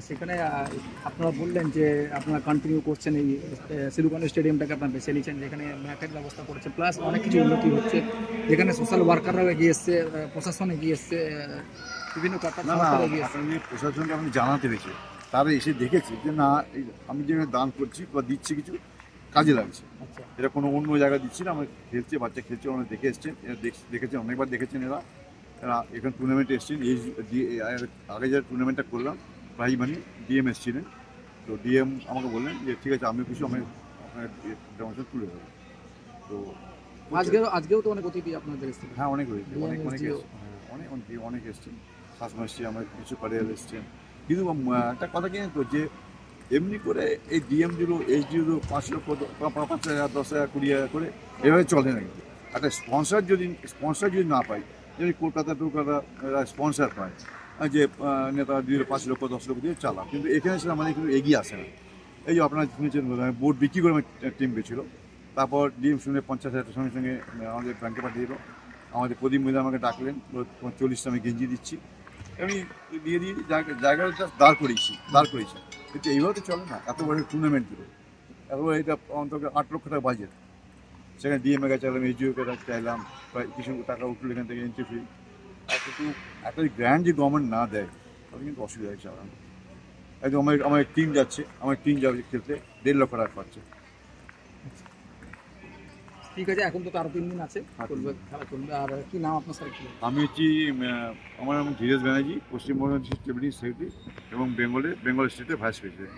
সেখানে আপনারা বললেন যে আপনারা কন্টিনিউ করছেন এই সিলুকান স্টেডিয়ামটাকে আপনারা বেছে নিয়েছেন, যেখানে ম্যাটের ব্যবস্থা করেছে, প্লাস অনেক কিছু উন্নতি হচ্ছে, যেখানে সোশ্যাল ওয়ার্কাররাও এগিয়ে এসছে, প্রশাসন এগিয়ে এসছে, বিভিন্ন কর্তা না, সংস্থারা এগিয়ে এসছে। আপনাকে প্রশাসনকে আমি জানাতে হয়েছে, তারা এসে দেখেছে যে না, আমি যেখানে দান করছি বা দিচ্ছি কিছু কাজে লাগছে। আচ্ছা, এটা কোনো অন্য জায়গায় দিচ্ছি না, আমরা খেলছে, বাচ্চা খেলছে, ওরা দেখে এসছেন, দেখেছেন, অনেকবার দেখেছেন এরা এখানে টুর্নামেন্টে এসছেন। এই আগে যে টুর্নামেন্টটা করলাম প্রাইজ মানি ডিএম এসছিলেন, তো ডিএম আমাকে বললেন যে ঠিক আছে, আমি কিছু আমি আপনার ডোনেশন তুলে দেবো। তো আজকেও তো অনেক অতিথি আপনাদের এসেছিল। হ্যাঁ, অনেক হয়েছে, অনেক DM, অনেক SDO। এসছে, অনেক এসছেন, শাসমা এসছে, আমার কিছু পারিয়াল এসছেন। কিন্তু একটা কথা কি জানেন তো, যে এমনি করে এই ডিএমগুলো এইচডিগুলো 5 লক্ষ 5,000, 10,000, 20,000 করে এভাবে চলে না। কিন্তু একটা স্পন্সর যদি না পাই, যদি কলকাতা স্পন্সর পায়, যে নেতা দিয়ে 5 লক্ষ 10 লক্ষ দিয়ে চালা, কিন্তু এখানে সেটা মানে কিন্তু এগিয়ে আসে না। এই যে আপনারা শুনেছেন বোর্ড বিক্রি করে আমার টিম গেছিলো, তারপর ডিএম শুনে 50,000 সঙ্গে সঙ্গে আমাদের ব্যাংকে পাঠিয়ে দিল। আমাদের প্রদীপ মহিলা আমাকে ডাকলেন, 40টা আমি গেঞ্জি দিচ্ছি, আমি দিয়ে দিয়ে জায়গাটা জাস্ট দাঁড় করিয়েছি। কিন্তু এইভাবে তো চলে না, এত বড় টুর্নামেন্টগুলো, এত বড়, এটা অন্তত 8 লক্ষ টাকা বাজেট। সেখানে ডিএমএ কে চাইলাম, এইচডিওকে চাইলাম, প্রায় কিছু টাকা উঠলো এখান থেকে এন্ট্রি ফি। আর কিন্তু এত গ্র্যান্ড যে গভর্নমেন্ট না দেয়, তাহলে কিন্তু অসুবিধা হচ্ছে। একদম আমার টিম যাবে খেলতে, 1.5 লক্ষ টাকা পাচ্ছে। ঠিক আছে, এখন তো আরো 3 দিন আছে, চলবে, খেলা চলবে। আর কি নাম আপনার স্যার? কি আমি হচ্ছি আমার নাম ধীরেশ ব্যানার্জি, পশ্চিমবঙ্গ ডিস্ট্রিক্ট সেক্রেটারি এবং বেঙ্গল স্টেটের ভাইস প্রেসিডেন্ট।